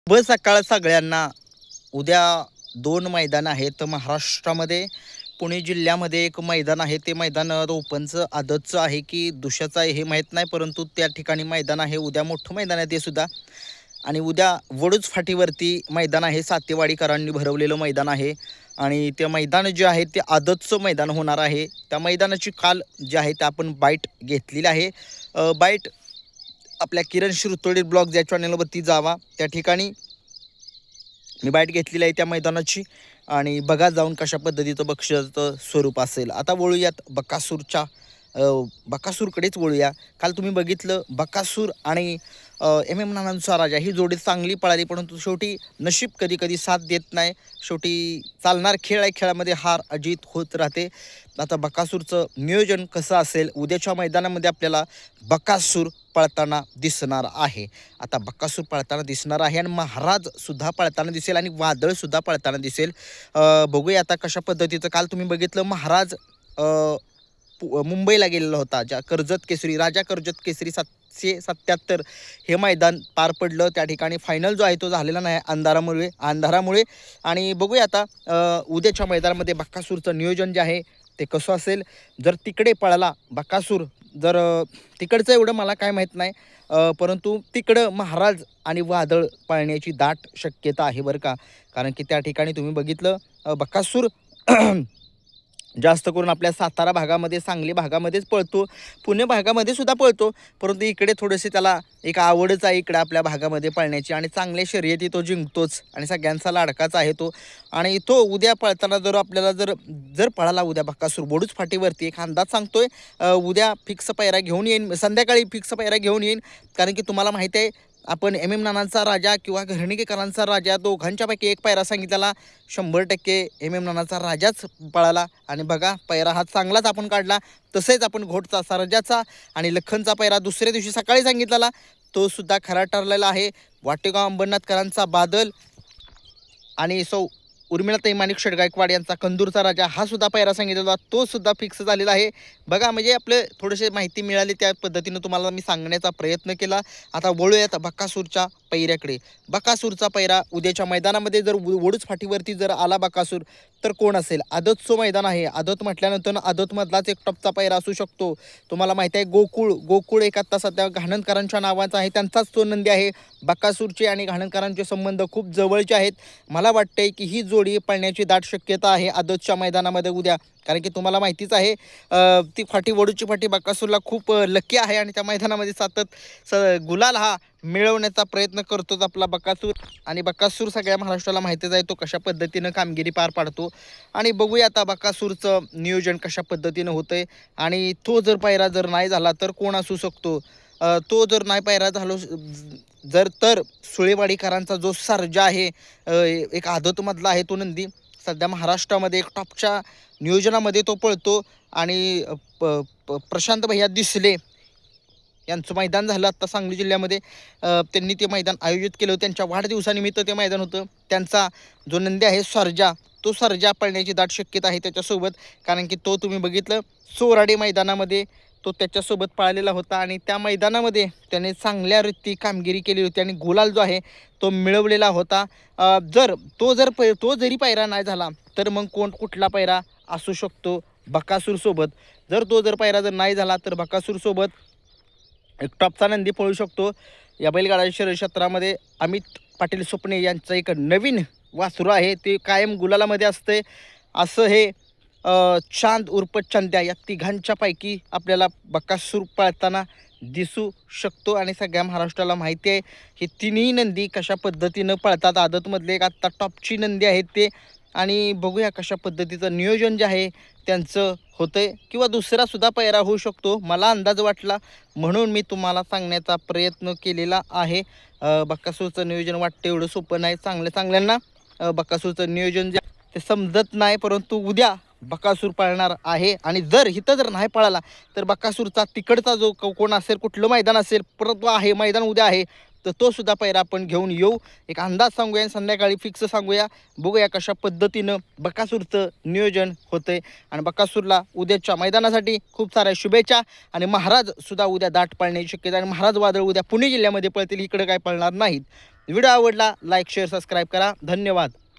सकाळ सगळ्यांना. उद्या 2 मैदान आहेत महाराष्ट्रामध्ये. पुणे जिल्ह्यामध्ये एक मैदान आहे, ते मैदान ओपनचं आदतचं आहे की दुशाचं आहे हे माहीत नाही, परंतु त्या ठिकाणी मैदान आहे. उद्या मोठं मैदान आहे ते सुद्धा. आणि उद्या वडूज फाटीवरती मैदान आहे, सातेवाडीकरांनी भरवलेलं मैदान आहे. आणि ते मैदान जे आहे ते आदतचं मैदान होणार आहे. त्या मैदानाची काल जे आहे ते आपण बाईट घेतलेली आहे. बाईट आपल्या किरण शिरतोडे ब्लॉग या चॅनलवरती जावा, त्या ठिकाणी मी बाईट घेतलेली आहे त्या मैदानाची. आणि बघा जाऊन कशा पद्धतीचं बक्षिसाचं स्वरूप असेल. आता वळूयात बकासूरकडेच वळूया. काल तुम्ही बघितलं बकासूर आणि एम नानांचा राजा ही जोडी चांगली पळाली, परंतु शेवटी नशीब कधी कधी साथ देत नाही. शेवटी चालणार खेळ आहे, खेळामध्ये हार अजित होत राहते. आता बकासूरचं नियोजन कसं असेल, उद्याच्या मैदानामध्ये आपल्याला बकासूर पळताना दिसणार आहे. आता बकासूर पळताना दिसणार आहे आणि महाराजसुद्धा पळताना दिसेल आणि वादळसुद्धा पळताना दिसेल. बघूया आता कशा पद्धतीचं. काल तुम्ही बघितलं महाराज मुंबईला गेलेला होता, ज्या कर्जत केसरी राजा कर्जत केसरी 777 हे मैदान पार पडलं. त्या ठिकाणी फायनल जो आहे तो झालेला नाही अंधारामुळे. आणि बघूया आता उद्याच्या मैदानामध्ये बकासूरचं नियोजन जे आहे ते कसं असेल. जर तिकडे पळाला बकासूर, जर तिकडचं एवढं मला काय माहीत नाही, परंतु तिकडं महाराज आणि वादळ पळण्याची दाट शक्यता आहे बरं का. कारण की त्या ठिकाणी तुम्ही बघितलं बकासूर जास्त करून आपल्या सातारा भागामध्ये, सांगली भागामध्येच पळतो, पुणे भागामध्ये सुद्धा पळतो, परंतु इकडे थोडेसे त्याला एक आवडच आहे इकडे आपल्या भागामध्ये पळण्याची. आणि चांगल्या शर्यती तो जिंकतोच आणि सगळ्यांचा लाडकाच आहे तो. आणि तो उद्या पळताना जर आपल्याला जर पळाला उद्या बकासूर वडूज फाटीवरती, एक अंदाज सांगतोय, उद्या फिक्स पायरा घेऊन येईन, संध्याकाळी फिक्स पायरा घेऊन येईन. कारण की तुम्हाला माहिती आहे आपण नानांचा राजा किंवा घरणीकरांचा राजा दोघांच्यापैकी एक पायरा सांगितलेला, 100% नानांचा राजाच पळाला. आणि बघा पायरा हा चांगलाच आपण काढला. तसेच आपण घोटचा सरजाचा आणि लखनचा पायरा दुसऱ्या दिवशी सकाळी सांगितलेला, तो सुद्धा खरा ठरलेला आहे. वाटेगाव अंबरनाथकरांचा बादल आणि उर्मिळाताई माणिक गायकवाड यांचा कंदूरचा राजा हा सुद्धा पायरा सांगितलेला, तो सुद्धा फिक्स झालेला आहे. बघा म्हणजे आपले थोडेसे माहिती मिळाली, त्या पद्धतीनं तुम्हाला मी सांगण्याचा प्रयत्न केला. आता वळूयात बकासूरच्या पैऱ्याकडे. बकासूरचा पैरा उद्याच्या मैदानामध्ये जर वडूज फाटीवरती जर आला बकासूर, तर कोण असेल? आदतचं मैदान आहे. आदत म्हटल्यानंतर आदतमधलाच एक टॉपचा पैरा असू शकतो. तुम्हाला माहिती आहे गोकुळ एक आत्ता सध्या घाणणकरांच्या नावाचा आहे, त्यांचाच तो नंदी आहे. बकासूरचे आणि घाणणकरांचे संबंध खूप जवळचे आहेत. मला वाटतंय की ही जोडी पळण्याची दाट शक्यता आहे आदतच्या मैदानामध्ये उद्या. कारण की तुम्हाला माहितीच आहे ती फाटी वडूची फाटी बकासूरला खूप लकी आहे आणि त्या मैदानामध्ये सतत गुलाल हा मिळवण्याचा प्रयत्न करतोच आपला बकासूर. आणि बकासूर सगळ्या महाराष्ट्राला माहितीच आहे तो कशा पद्धतीनं कामगिरी पार पाडतो. आणि बघूया आता बकासूरचं नियोजन कशा पद्धतीनं होतंय. आणि तो जर पायरा जर नाही झाला तर कोण असू शकतो? तो जर नाही पायरा झालो तर सुळेवाडीकरांचा जो सर्जा आहे, एक आदतमधला आहे तो नंदी, सध्या महाराष्ट्रामध्ये एक टॉपच्या नियोजनामध्ये तो पळतो. आणि प्रशांत भैया दिसले यांचं मैदान झालं आत्ता सांगली जिल्ह्यामध्ये. त्यांनी ते मैदान आयोजित केलं, त्यांच्या वाढदिवसानिमित्त ते मैदान होतं. त्यांचा जो नंदी आहे सर्जा, तो सर्जा पळण्याची दाट शक्यता आहे त्याच्यासोबत. कारण की तो तुम्ही बघितलं सोराडे मैदानामध्ये तो त्याच्यासोबत पाळलेला होता आणि त्या मैदानामध्ये त्याने चांगल्या रीती कामगिरी केली होती आणि गुलाल जो आहे तो मिळवलेला होता. तो जरी पायरा नाही झाला तर मग कुठला पायरा असू शकतो? बकासूरसोबत. जर पायरा नाही झाला तर बकासूरसोबत एक टॉपचा नंदी पळू शकतो. या बैलगाडा शर्यत क्षेत्रामध्ये अमित पाटील स्वप्ने यांचं एक नवीन वासरू आहे, ते कायम गुलालामध्ये असते. असं हे चांद उर्फ चंद्या या तिघांच्या पैकी आपल्याला बकासूर पळताना दिसू शकतो. आणि सगळ्या महाराष्ट्राला माहिती आहे हे तिन्ही नंदी कशा पद्धतीनं पळतात. आदतमधले एक आत्ता टॉपची नंदी आहेत ते. आणि बघूया कशा पद्धतीचं नियोजन जे आहे त्यांचं होतंय, किंवा दुसरासुद्धा पैरा होऊ शकतो. मला अंदाज वाटला म्हणून मी तुम्हाला सांगण्याचा प्रयत्न केलेला आहे. बकासूरचं नियोजन वाटतं एवढं सोपं नाही. चांगल्यांना बकासूरचं नियोजन जे ते समजत नाही, परंतु उद्या बकासूर पळणार आहे. आणि जर नाही पळाला तर बकासूरचा तिकडचा जो कोण असेल, कुठलं मैदान असेल, परंतु आहे मैदान उद्या आहे, तर तो सुद्धा पैरा आपण घेऊन येऊ. एक अंदाज सांगूया, संध्याकाळी फिक्स सांगूया. बघूया कशा पद्धतीनं बकासूरचं नियोजन होतंय. आणि बकासूरला उद्याच्या मैदानासाठी खूप साऱ्या शुभेच्छा. आणि महाराज सुद्धा उद्या दाट पळण्याची शक्यता. आणि महाराज वादळ उद्या पुणे जिल्ह्यामध्ये पळतील, इकडे काय पळणार नाहीत. व्हिडिओ आवडला लाईक शेअर सबस्क्राईब करा. धन्यवाद.